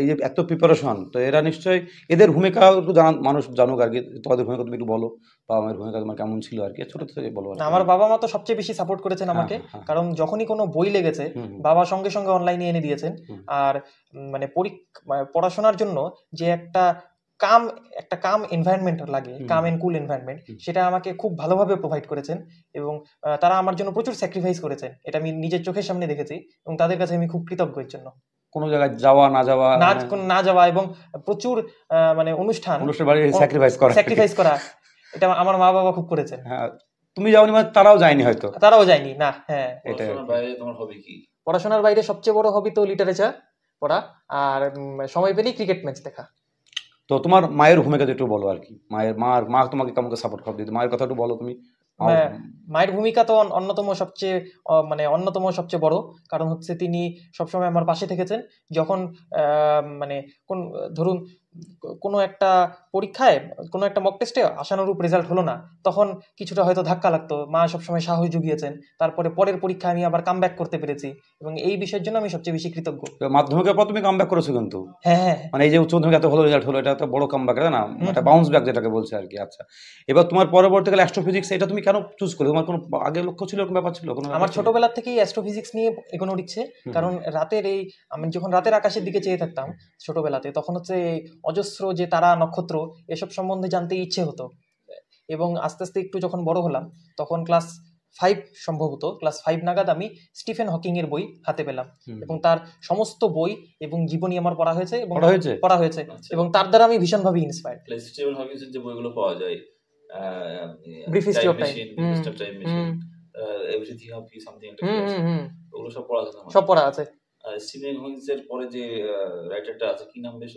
এই যে এত প্রিপারেশন, তো এরা নিশ্চয়ই, এদের ভূমিকা একটু মানুষ জানুক আর কি, তোমাদের ভূমিকা তুমি একটু বলো, বাবা মায়ের ভূমিকা তোমার কেমন ছিল আর কি, ছোট থেকে বলো। আমার বাবা মা তো সবচেয়ে বেশি সাপোর্ট করেছেন আমাকে, কারণ যখনই কোনো বই লেগেছে বাবা সঙ্গে সঙ্গে অনলাইনে এনে দিয়েছেন। আর মানে পড়াশোনার জন্য যে একটা কাম এনভায়রনমেন্ট লাগে, কাম এন্ড কুল এনভায়রনমেন্ট, সেটা আমাকে খুব ভালোভাবে প্রোভাইড করেছেন। এবং তারা আমার জন্য প্রচুর স্যাক্রিফাইস করেছেন, এটা আমি নিজের চোখের সামনে দেখেছি, এবং তাদের কাছে আমি খুব কৃতজ্ঞ এর জন্য। কোনো জায়গায় যাওয়া না যাওয়া এবং প্রচুর মানে অনুষ্ঠান স্যাক্রিফাইস করা, এটা আমার মা বাবা খুব করেছেন। হ্যাঁ, তুমি যাওনি মানে তারাও যায়নি, হয়তো তারাও যায়নি না। হ্যাঁ, তোমার হবি কি? পড়াশোনার বাইরে সবচেয়ে বড় হবি তো লিটারেচার পড়া, আর সময় পেলেই ক্রিকেট ম্যাচ দেখা। তো তোমার মায়ের ভূমিকা একটু বলো আর কি, মা তোমাকে কেমন সাপোর্ট করে, মায়ের কথা একটু বলো তুমি। মায়ের ভূমিকা তো অন্যতম সবচেয়ে বড়, কারণ হচ্ছে তিনি সবসময় আমার পাশে থেকেছেন। যখন মানে ধরুন কোনো একটা পরীক্ষায়, কোনো একটা মক টেস্টে আশানুরূপ রেজাল্ট হলো না, তখন কিছুটা হয়তো ধাক্কা লাগতো, মা সবসময় সাহস জুগিয়েছেন, তারপরে পরের পরীক্ষায় আমি আবার কামব্যাক করতে পেরেছি, এবং এই বিষয়ের জন্য আমি সবচেয়ে বেশি কৃতজ্ঞ। মাধ্যমিকের পর তুমি কামব্যাক করেছো কিন্তু, হ্যাঁ, মানে এই যে উচ্চ মাধ্যমিক এত ভালো রেজাল্ট হলো, এটা তো বড় কামব্যাক, না একটা বাউন্স ব্যাক যেটাকে বলছে আর কি। আচ্ছা, এবার তোমার পরবর্তীকালে অ্যাস্ট্রোফিজিক্স, এটা তুমি কেন চুজ করলে? তোমার কোনো আগে লক্ষ্য ছিল, কোনো ব্যাপার ছিল? আমার ছোটবেলা থেকেই অ্যাস্ট্রোফিজিক্স নিয়ে এগোনোর ইচ্ছে, কারণ আমি যখন রাতের আকাশের দিকে চেয়ে থাকতাম ছোটবেলাতে, তখন হচ্ছে অজস্র যে তারা, নক্ষত্র, এসব সম্বন্ধে জানতে ইচ্ছে হতো। এবং আস্তে আস্তে একটু যখন বড় হলাম, তখন ক্লাস 5 নাগাদ আমি স্টিফেন হকিং এর বই হাতে পেলাম, এবং তার সমস্ত বই এবং জীবনী আমার পড়া হয়েছে এবং তার দ্বারা আমি ভীষণভাবে ইন্সপায়ার্ড। স্টিফেন হকিং এর যে বইগুলো পাওয়া যায়, brief history of time, everything of you something, ওগুলো সব পড়া আছে। আর স্টিফেন হকিং এর পরে যে রাইটারটা আছে, কি নাম বেশ,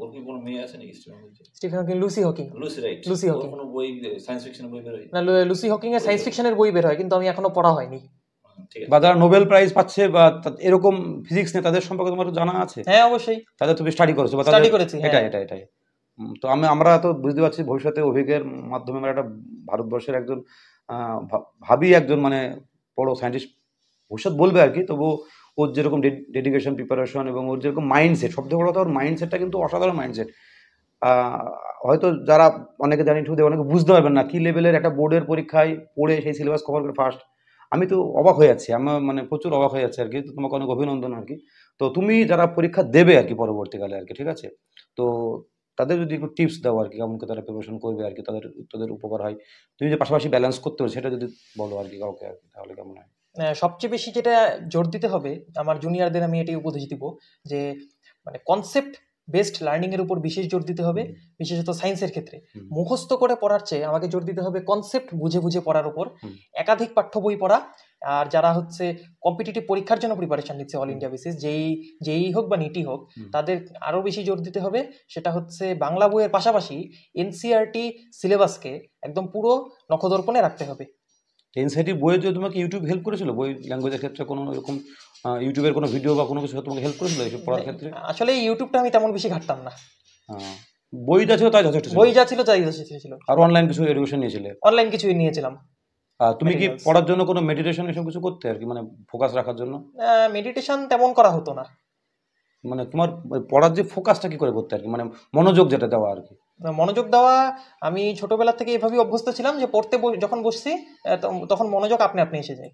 ওর কি কোনো মেয়ে আছে নাকি? Stephen Hawking, Lucy Hawking. Lucy Hawking কোনো বই, সায়েন্স ফিকশনের বই বের হয় না? লুসি হকিং এর সায়েন্স ফিকশনের বই বের হয়, কিন্তু আমি এখনো পড়া হয়নি। বা যারা নোবেল প্রাইজ পাচ্ছে বা এরকম ফিজিক্স নিয়ে, তাদের সম্পর্কে তোমার জানা আছে? হ্যাঁ, অবশ্যই, তাদের তুমি স্টাডি করেছো বা স্টাডি করেছি। এটাই তো আমরা তো বুঝতে পারছি, ভবিষ্যতে অভিজ্ঞের মাধ্যমে আমরা একটা ভারতবর্ষের একজন ভাবি একজন মানে বড় সায়েন্টিস্ট ভবিষ্যৎ বলবে আর কি। তবু ওর যেরকম ডেডিকেশন, প্রিপারেশন এবং ওর যেরকম মাইন্ডসেট, সবথেকে বড় কথা ওর মাইন্ডসেটটা কিন্তু অসাধারণ মাইন্ডসেট। হয়তো যারা অনেকে জানি ঠুদে অনেকে বুঝতে পারবেন না কি লেভেলের একটা বোর্ডের পরীক্ষায় পড়ে সেই সিলেবাস কভার করে ফার্স্ট। আমি তো অবাক হয়ে যাচ্ছি, আমার মানে প্রচুর অবাক হয়ে যাচ্ছে আর কি। তো তোমাকে অনেক অভিনন্দন আর কি। তো তুমি যারা পরীক্ষা দেবে আর কি পরবর্তীকালে আর কি, ঠিক আছে, তো তাদের যদি একটু টিপস দাও আর কি, কেমন করে তারা প্রিপারেশন করবে আর কি, তাদের উপকার হয়। তুমি যে পাশাপাশি ব্যালেন্স করতে হবে সেটা যদি বলো আর কি কাউকে আর কি, তাহলে কেমন হয়? সবচেয়ে বেশি যেটা জোর দিতে হবে, আমার জুনিয়রদের আমি এটাই উপদেশ দিব যে মানে কনসেপ্ট বেসড লার্নিং এর উপর বিশেষ জোর দিতে হবে, বিশেষত সায়েন্সের ক্ষেত্রে। মুখস্থ করে পড়ার চেয়ে আমাকে জোর দিতে হবে কনসেপ্ট বুঝে বুঝে পড়ার উপর। একাধিক পাঠ্য বই পড়া। আর যারা হচ্ছে কম্পিটিটিভ পরীক্ষার জন্য প্রিপারেশন নিচ্ছে অল ইন্ডিয়া বেসিস, যেই হোক বা নিটি হোক, তাদের আরো বেশি জোর দিতে হবে। সেটা হচ্ছে বাংলা বইয়ের পাশাপাশি এনসিইআরটি সিলেবাসকে একদম পুরো নখদর্পণে রাখতে হবে। এনসিইআরটি বইয়ে যে তোমাকে ইউটিউব হেল্প করেছিল, বই ল্যাঙ্গুয়েজের ক্ষেত্রে কোনো এরকম ইউটিউবের কোনো ভিডিও বা কোনো কিছু তোমাকে হেল্প করেছিল এইসব পড়ার ক্ষেত্রে? আসলে ইউটিউবটা আমি তেমন বেশি ঘাটতাম না। বই যা ছিল তাই যথেষ্ট ছিল? বই যা ছিল তাই যথেষ্ট ছিল। আর অনলাইন কিছু এডুকেশন নিয়েছিলে? অনলাইন কিছুই নিয়েছিলাম। তুমি কি পড়ার জন্য কোনো মেডিটেশন এসব কিছু করতে আর কি, মানে ফোকাস রাখার জন্য? মেডিটেশন তেমন করা হতো না। মানে তোমার পড়ার যে ফোকাসটা কি করে করতে আর কি, মানে মনোযোগ যেটা দেওয়া আর কি? মনোযোগ দেওয়া, আমি ছোটবেলা থেকে এভাবেই অভ্যস্ত ছিলাম যে পড়তে যখন বসছি তখন মনোযোগ আপনি আপনি এসে যায়।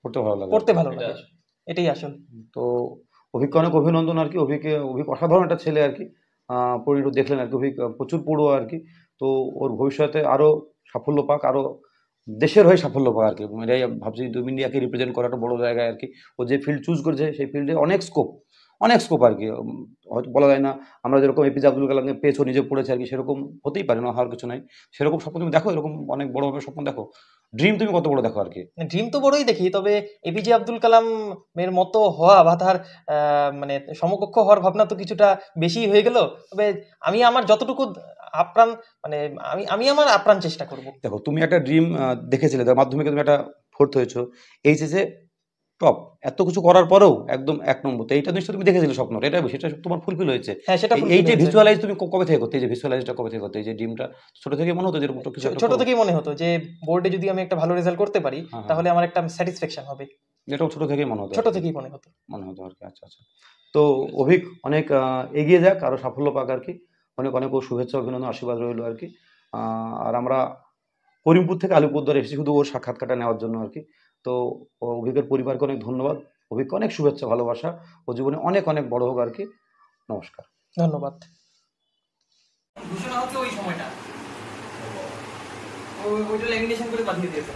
পড়তে ভালো লাগে, পড়তে ভালো লাগে, এটাই আসল। তো অভিজ্ঞ অনেক অভিনন্দন আর কি। অভিজ্ঞ অসাধারণ একটা ছেলে আর কি। পরিণত দেখলেন আর কি, অভিজ্ঞ প্রচুর পড়ুয়া আর কি। তো ওর ভবিষ্যতে আরো সাফল্য পাক, আরো দেশের হয়ে সাফল্য পাক আর কি। এটাই ভাবছি, তুমি ইন্ডিয়াকে রিপ্রেজেন্ট করা একটা বড় জায়গায় আর কি। ও যে ফিল্ড চুজ করেছে সেই ফিল্ডে অনেক স্কোপ আর কি। হয়তো বলা যায় না আমরা যেরকম এপিজে আব্দুল কালামকে পেয়েছো, নিজে পড়েছে আর কি, সেরকম হতেই পারে না, হওয়ার কিছু নাই। সেরকম স্বপ্ন তুমি দেখো, এরকম অনেক বড়ভাবে স্বপ্ন দেখো। ড্রিম তুমি কত বড় দেখো আর কি? ড্রিম তো বড়ই দেখি, তবে এপিজে আব্দুল কালামের মতো হওয়া বা তার মানে সমকক্ষ হওয়ার ভাবনা তো কিছুটা বেশি হয়ে গেল। তবে আমি আমার যতটুকু আপ্রাণ, মানে আমি আমার আপ্রাণ চেষ্টা করব। দেখো, তুমি একটা ড্রিম দেখেছিলে, তার মাধ্যমিকে তুমি একটা 4th হয়েছো, এইচএসে টপ, এত কিছু করার পরেও একদম 1 নম্বর। তো এইটা নিশ্চয়ই তুমি দেখেছিলে স্বপ্নটা, সেটা তোমার ফুলফিল হয়েছে। হ্যাঁ, সেটা এই যে ভিজুয়ালাইজ তুমি কবে থেকে করতে, এই যে ভিজুয়ালাইজটা কবে থেকে করতে, এই যে ড্রিমটা ছোট থেকে মনে হতো যে এরকম কিছু? ছোট থেকেই মনে হতো যে বোর্ডে যদি আমি একটা ভালো রেজাল্ট করতে পারি তাহলে আমার একটা স্যাটিসফ্যাকশন হবে। এটাও ছোট থেকেই মনে হতো? ছোট থেকেই মনে হতো আর কি। আচ্ছা আচ্ছা। তো অভিক অনেক এগিয়ে যাক, আরো সাফল্য পাক আর কি। অনেক অনেক শুভেচ্ছা, অভিনন্দন, আশীর্বাদ রইল আর কি। আর আমরা করিমপুর থেকে আলিপুরদুয়ার এসেছি শুধু ওর সাক্ষাৎকারটা নেওয়ার জন্য আর কি। তো অভিকের পরিবারকে অনেক ধন্যবাদ, অভিককে অনেক শুভেচ্ছা, ভালোবাসা, ও জীবনে অনেক অনেক বড় হোক আর কি। নমস্কার, ধন্যবাদ। ঘোষণা হচ্ছে ওই সময়টা ওইটা ল্যামিনেশন করে পাঠিয়ে দিয়েছে।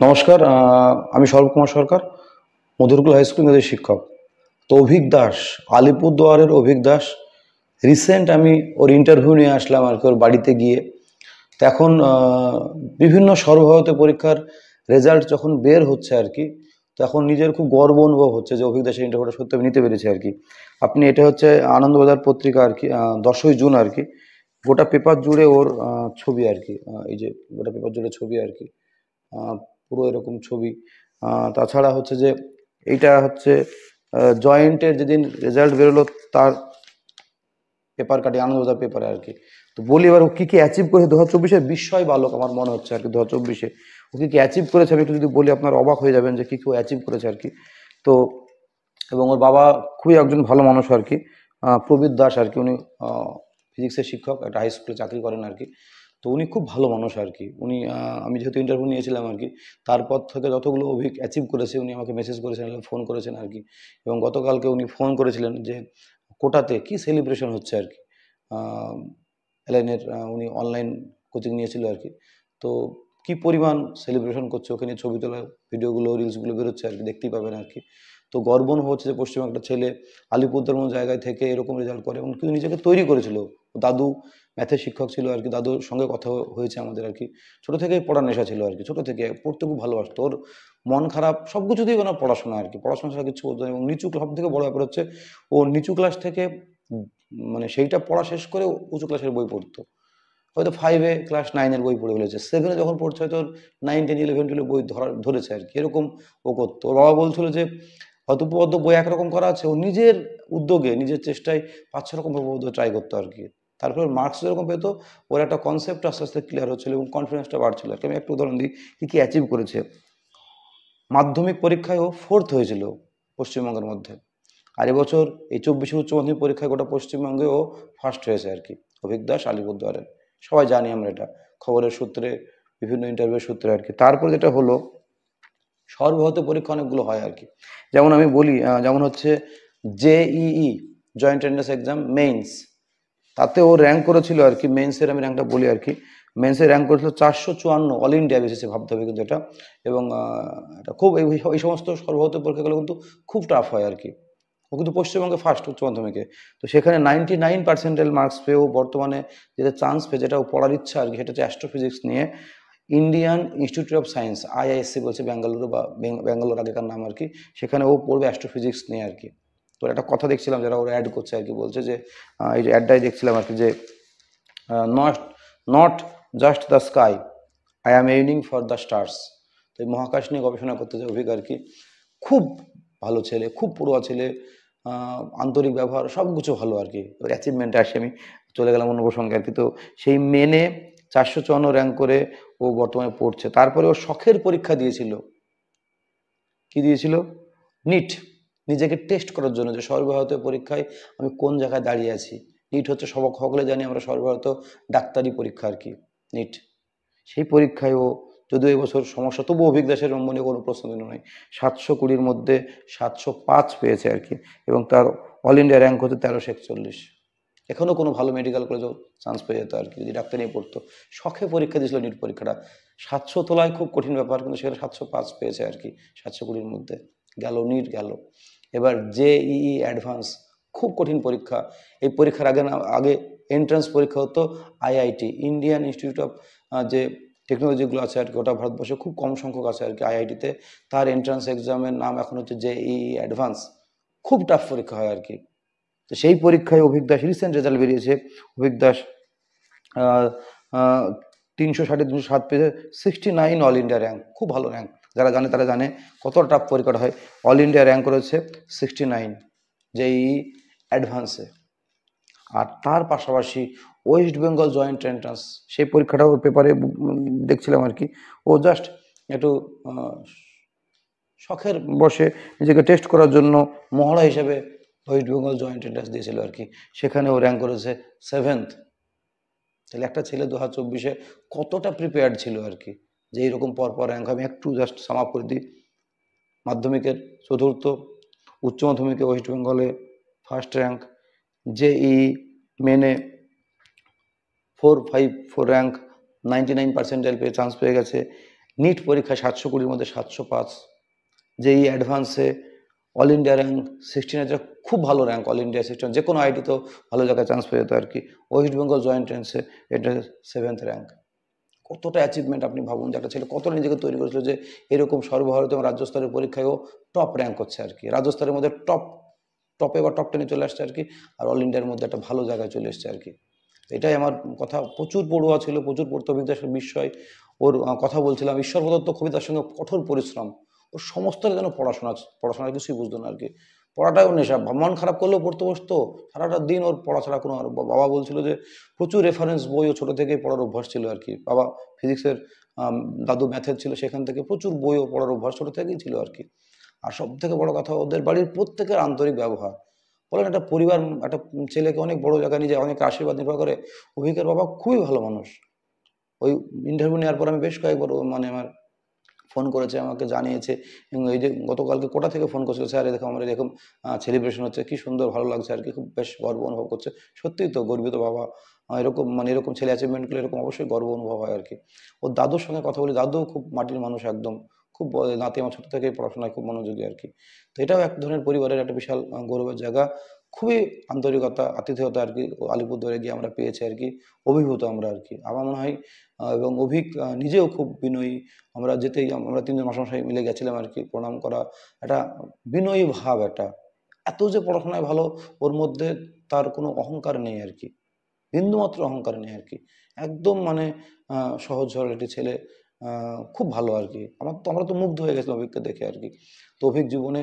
নমস্কার, আমি স্বরূপ কুমার সরকার, মধুরকুল হাই স্কুল ইংরেজি শিক্ষক। তো অভিক দাস, আলিপুরদুয়ারের অভিক দাস, রিসেন্ট আমি ওর ইন্টারভিউ নিয়ে আসলাম আর কি ওর বাড়িতে গিয়ে। তো এখন বিভিন্ন সর্বভারতীয় পরীক্ষার রেজাল্ট যখন বের হচ্ছে আর কি, তো এখন নিজের খুব গর্ব অনুভব হচ্ছে যে অভিক দাসের ইন্টারভিউটা সত্যি আমি নিতে পেরেছি আর কি। আপনি, এটা হচ্ছে আনন্দবাজার পত্রিকা আর কি, 10ই জুন আর কি, গোটা পেপার জুড়ে ওর ছবি আর কি। এই যে গোটা পেপার জুড়ে ছবি আর কি, পুরো এরকম ছবি। তাছাড়া হচ্ছে যে এইটা হচ্ছে জয়েন্টের যেদিন রেজাল্ট বেরোলো তার পেপার কাটি, আনন্দবাজার পেপারে আর কি। তো বলি এবার ও কী কী অ্যাচিভ করেছে 2024-এ, বিস্ময় বালক আমার মনে হচ্ছে আর কি 2024-এ ও কী কী অ্যাচিভ করেছে। আমি একটু যদি বলি আপনার অবাক হয়ে যাবেন যে কী কী অ্যাচিভ করেছে আর কি। তো এবং ওর বাবা খুবই একজন ভালো মানুষ আর কি, প্রবীর দাস আর কি। উনি ফিজিক্সের শিক্ষক, একটা হাই স্কুলে চাকরি করেন আর কি। তো উনি খুব ভালো মানুষ আর কি। উনি আমি যেহেতু ইন্টারভিউ নিয়েছিলাম আর কি, তারপর থেকে যতগুলো অভিক অ্যাচিভ করেছে উনি আমাকে মেসেজ করেছেন, ফোন করেছেন আর কি। এবং গতকালকে উনি ফোন করেছিলেন যে কোটাতে কি সেলিব্রেশন হচ্ছে আর কি। এলএনের উনি অনলাইন কোচিং নিয়েছিল আর কি। তো কি পরিমাণ সেলিব্রেশন করছে, ওখানে ছবি তোলা ভিডিওগুলো রিলসগুলো বেরোচ্ছে আর কি, দেখতেই পাবেন আর কি। তো গর্ব হচ্ছে যে পশ্চিমবঙ্গের একটা ছেলে আলিপুরদুয়ার মতো জায়গায় থেকে এরকম রেজাল্ট করে এবং কিন্তু নিজেকে তৈরি করেছিল। দাদু ম্যাথের শিক্ষক ছিল আর কি, দাদুর সঙ্গে কথা হয়েছে আমাদের আর কি। ছোটো থেকেই পড়ার নেশা ছিল আর কি, ছোটো থেকে পড়তে খুব ভালোবাসতো। ওর মন খারাপ সব কিছুতেই ওনার পড়াশোনা আর কি, পড়াশোনা ছাড়া কিছু বলতো না। এবং নিচু, সব থেকে বড় ব্যাপার হচ্ছে ও নিচু ক্লাস থেকে মানে সেইটা পড়া শেষ করে উঁচু ক্লাসের বই পড়তো। হয়তো 5-এ ক্লাস 9-এর বই পড়ে ফেলেছে, 7-এ যখন পড়ছে হয়তো 9, 10, 11, 12 বই ধরেছে আর কি, এরকম ও করতো। ওর বাবা বলছিল যে হয়তো বই একরকম করা আছে, ও নিজের উদ্যোগে নিজের চেষ্টায় 5-6 রকম ট্রাই করতো আর কি। তারপরে মার্কস যেরকম পেতো, ওর একটা কনসেপ্ট আস্তে আস্তে ক্লিয়ার হচ্ছিল এবং কনফিডেন্সটা বাড়ছিল আর কি। আমি একটা উদাহরণ দিই কী কী অ্যাচিভ করেছে। মাধ্যমিক পরীক্ষায় ও 4th হয়েছিল পশ্চিমবঙ্গের মধ্যে, আর এবছর এই 24-এর উচ্চ মাধ্যমিক পরীক্ষায় গোটা পশ্চিমবঙ্গে ও ফার্স্ট হয়েছে আর কি, অভিক দাস আলিপুরদুয়ারের। সবাই জানি আমরা এটা, খবরের সূত্রে, বিভিন্ন ইন্টারভিউর সূত্রে আর কি। তারপরে যেটা হলো, সর্বভারতীয় পরীক্ষা অনেকগুলো হয় আর কি। যেমন আমি বলি, যেমন হচ্ছে JEE, joint entrance exam means, তাতে ও র্যাঙ্ক করেছিল আর কি। মেন্সের আমি র্যাঙ্কটা বলি আর কি, মেন্সের র্যাঙ্ক করেছিল 454 অল ইন্ডিয়া বেসিসে, ভাবতে হবে কিন্তু এটা। এবং এটা খুব এই সমস্ত সর্বভারতীয় পরীক্ষাগুলো কিন্তু খুব টাফ হয় আর কি। ও কিন্তু পশ্চিমবঙ্গে ফার্স্ট উচ্চ মাধ্যমিকে, তো সেখানে 99% মার্কস পেয়েও বর্তমানে যেটা চান্স পেয়ে, যেটা পড়ার ইচ্ছা আর কি, সেটা হচ্ছে অ্যাস্ট্রোফিজিক্স নিয়ে Indian institute of science, IISc বলছে বেঙ্গালুরু, বা ব্যাঙ্গালোর আগেকার নাম আর কি। সেখানে ও পড়বে অ্যাস্ট্রোফিজিক্স নিয়ে আর কি। তো একটা কথা দেখছিলাম যারা ওরা অ্যাড করছে আর কি, বলছে যে এই যে অ্যাডটাই দেখছিলাম আর কি, যে not just the sky, I am aiming for the stars. তো এই মহাকাশ নিয়ে গবেষণা করতে যে অভিজ্ঞ আর কি, খুব ভালো ছেলে, খুব পড়ুয়া ছেলে, আন্তরিক ব্যবহার, সব কিছু ভালো আর কি। ওর অ্যাচিভমেন্টে আসে, আমি চলে গেলাম অন্য প্রসঙ্গে আর কি। তো সেই মেনে 454 র্যাঙ্ক করে ও বর্তমানে পড়ছে। তারপরে ও শখের পরীক্ষা দিয়েছিল, কি দিয়েছিল? নিট, নিজেকে টেস্ট করার জন্য যে সর্বভারতীয় পরীক্ষায় আমি কোন জায়গায় দাঁড়িয়ে আছি। নিট হচ্ছে সকলে জানি আমরা সর্বভারতীয় ডাক্তারি পরীক্ষা আর কি, নিট। সেই পরীক্ষায় ও, যদিও এবছর সমস্যা, তবু অভিক দাসের মনে কোনো প্রশ্ন নয়, 720-র মধ্যে 705 পেয়েছে আর কি। এবং তার অল ইন্ডিয়া র্যাঙ্ক হচ্ছে 1341। এখনও কোনো ভালো মেডিকেল কলেজেও চান্স পেয়ে যেত আর কি, যদি ডাক্তার নিয়ে পড়তো। শখে পরীক্ষা দিয়েছিল নিট পরীক্ষাটা, 700 তোলায় খুব কঠিন ব্যাপার, কিন্তু সেখানে 705 পেয়েছে আর কি 720-র মধ্যে। গেল নিট, গেল। এবার JEE অ্যাডভান্স, খুব কঠিন পরীক্ষা। এই পরীক্ষার আগে এন্ট্রান্স পরীক্ষা হতো IIT, ইন্ডিয়ান ইনস্টিটিউট অফ, যে টেকনোলজিগুলো আছে আর কি, ওটা ভারতবর্ষে খুব কম সংখ্যক আছে আর কি IIT-তে। তার এন্ট্রান্স এক্সামের নাম এখন হচ্ছে JEE অ্যাডভান্স, খুব টাফ পরীক্ষা হয় আর কি। তো সেই পরীক্ষায় অভিক দাস, রিসেন্ট রেজাল্ট বেরিয়েছে, অভিক দাস 300, 350 পেয়েছে, 69 অল ইন্ডিয়া র্যাঙ্ক, খুব ভালো র্যাঙ্ক। যারা জানে তারা জানে কতটা টাফ পরীক্ষাটা হয়। অল ইন্ডিয়া র্যাঙ্ক করেছে 69 JEE অ্যাডভান্সে। আর তার পাশাপাশি ওয়েস্ট বেঙ্গল জয়েন্ট এন্ট্রান্স, সেই পরীক্ষাটা ওর পেপারে দেখছিলাম আর কি। ও জাস্ট একটু শখের বসে নিজেকে টেস্ট করার জন্য মহড়া হিসেবে ওয়েস্ট বেঙ্গল জয়েন্ট এন্ট্রান্স দিয়েছিল আর কি। সেখানে ও র্যাঙ্ক করেছে 7th। তাহলে একটা ছেলে 2024-এ কতটা প্রিপেয়ার্ড ছিল আর কি, যে এইরকম পরপর র্যাঙ্ক। আমি একটু জাস্ট সাম আপ করে দিই। মাধ্যমিকের 4th, উচ্চ মাধ্যমিকে ওয়েস্ট বেঙ্গলে ফার্স্ট র্যাঙ্ক, JEE মেনে 454 র্যাঙ্ক, 99% পেয়ে চান্স পেয়ে গেছে। নিট পরীক্ষায় 720-র মধ্যে 705। JEE অ্যাডভান্সে অল ইন্ডিয়া র্যাঙ্ক 16, যেটা খুব ভালো র্যাঙ্ক, অল ইন্ডিয়া 16, যে কোনো আইটিতেও ভালো জায়গায় চান্স পেয়ে যেত আর কি। ওয়েস্ট বেঙ্গল জয়েন্ট এন্ট্রান্সে এটা 7th র্যাঙ্ক। কতটা অ্যাচিভমেন্ট আপনি ভাবুন, যে একটা ছেলে কতটা নিজেকে তৈরি করেছিল, যে এরকম সর্বভারতীয় এবং রাজ্য স্তরের পরীক্ষায়ও টপ র্যাঙ্ক করছে আর কি। রাজ্য স্তরের মধ্যে টপে বা টপ 10-এ চলে আসছে আর কি, আর অল ইন্ডিয়ার মধ্যে একটা ভালো জায়গায় চলে এসছে আর কি। এটাই আমার কথা। প্রচুর পড়ুয়া ছিল, প্রচুর পড়তো, অভিক দাসের বিষয়। ওর কথা বলছিলাম, ঈশ্বর প্রদত্ত কবিতার সঙ্গে কঠোর পরিশ্রম। ওর সমস্তটা যেন পড়াশোনার কিছুই বুঝতো না আর কি। পড়াটাও নেশা, মন খারাপ করলেও পড়তে বসতো, সারাটা দিন ওর পড়া ছাড়া কোনো। বাবা বলছিল যে প্রচুর রেফারেন্স বই ও ছোটো থেকেই পড়ার অভ্যাস ছিল আর কি। বাবা ফিজিক্সের, দাদু ম্যাথের ছিল, সেখান থেকে প্রচুর বইও পড়ার অভ্যাস ছোটো থেকেই ছিল আর কি। আর সব থেকে বড় কথা, ওদের বাড়ির প্রত্যেকের আন্তরিক ব্যবহার। বলেন, একটা পরিবার একটা ছেলেকে অনেক বড় জায়গায় নিয়ে যায়, অনেক আশীর্বাদ নির্ভর করে। অভিকের বাবা খুবই ভালো মানুষ। ওই ইন্টারভিউ নেওয়ার পর আমি বেশ কয়েকবার মানে আমার ফোন করেছে, আমাকে জানিয়েছে। এবং এই যে গতকালকে কোটা থেকে ফোন করছিল, স্যার এরকম আমার এরকম সেলিব্রেশন হচ্ছে, কি সুন্দর, ভালো লাগছে আর কি, খুব বেশ গর্ব অনুভব করছে। সত্যিই তো গর্বিত বাবা, এরকম মানে এরকম ছেলে অ্যাচিভমেন্ট করলে এরকম অবশ্যই গর্ব অনুভব হয় আর কি। ওর দাদুর সঙ্গে কথা বলি, দাদুও খুব মাটির মানুষ একদম, খুব নাতি আমার ছোটো থেকেই পড়াশোনায় খুব মনোযোগী আর কি। তো এটাও এক ধরনের পরিবারের একটা বিশাল গৌরবের জায়গা। খুবই আন্তরিকতা আতিথেয়তা আর কি আলিপুরদুয়ারে গিয়ে আমরা পেয়েছি আর কি, অভিভূত আমরা আর কি। আমার মনে হয় এবং অভিক নিজেও খুব বিনয়ী। আমরা যেতেই আমরা তিনজন মাস্টারমশাই মিলে গেছিলাম আর কি, প্রণাম করা, একটা বিনয়ী ভাব, একটা এত যে পড়াশোনায় ভালো, ওর মধ্যে তার কোনো অহংকার নেই আর কি, বিন্দুমাত্র অহংকার নেই আর কি, একদম মানে সহজ সরল একটি ছেলে, খুব ভালো আর কি। আমরা তো মুগ্ধ হয়ে গেছিলাম অভিককে দেখে আর কি। তো অভিক জীবনে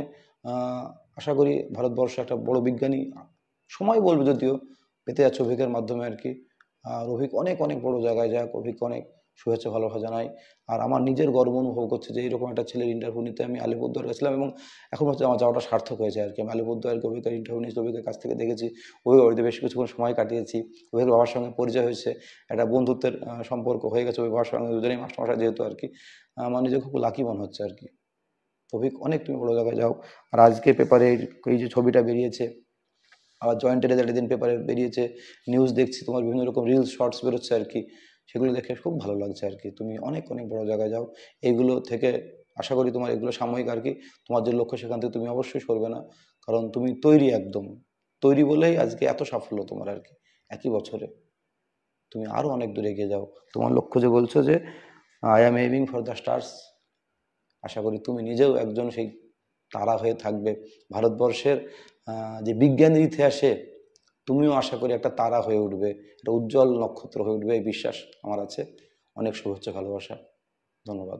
আশা করি ভারতবর্ষে একটা বড় বিজ্ঞানী, সময় বলবে যদিও, পেতে যাচ্ছে অভিকের মাধ্যমে আর কি। আর অভিক অনেক অনেক বড় জায়গায় যাক, অভিক অনেক শুভেচ্ছা ভালোবাসা জানাই। আর আমার নিজের গর্ব অনুভব করছে যে এইরকম একটা ছেলের ইন্টারভিউ নিতে আমি আলিপুরদুয়ার গেছিলাম, এবং এখন হচ্ছে আমার যাওয়াটা সার্থক হয়েছে আর কি। আমি আলিপুরদুয়ারকে অভিকের ইন্টারভিউ নিয়েছি, অভিকের কাছ থেকে দেখেছি, ওই বাড়িতে বেশ কিছুক্ষণ সময় কাটিয়েছি, অভিকের বাবার সঙ্গে পরিচয় হয়েছে, একটা বন্ধুত্বের সম্পর্ক হয়ে গেছে ওই বাবার সঙ্গে, দুজনেই মাস্টারমশাই যেহেতু আর কি। আমার নিজে খুব লাকি মনে হচ্ছে আর কি। অভিক অনেক তুমি বড় জায়গায় যাও। আর আজকে পেপারে এই যে ছবিটা বেরিয়েছে, আবার জয়েন্টের রেজাল্ট দিন পেপারে বেরিয়েছে, নিউজ দেখছি, তোমার বিভিন্ন রকম রিলস শর্টস বেরোচ্ছে আর কি, সেগুলো দেখে খুব ভালো লাগছে আর কি। তুমি অনেক অনেক বড় জায়গায় যাও, এইগুলো থেকে আশা করি তোমার এগুলো সাময়িক আর কি, তোমার যে লক্ষ্য সেখান থেকে তুমি অবশ্যই সরবে না, কারণ তুমি তৈরি, একদম তৈরি বলেই আজকে এত সাফল্য তোমার আর কি একই বছরে। তুমি আরও অনেক দূরে এগিয়ে যাও, তোমার লক্ষ্য যে বলছো যে I am aiming for the stars, আশা করি তুমি নিজেও একজন সেই তারা হয়ে থাকবে ভারতবর্ষের যে বিজ্ঞানের ইতিহাসে, তুমিও আশা করি একটা তারা হয়ে উঠবে, একটা উজ্জ্বল নক্ষত্র হয়ে উঠবে, এই বিশ্বাস আমার আছে। অনেক শুভেচ্ছা ভালোবাসা, ধন্যবাদ।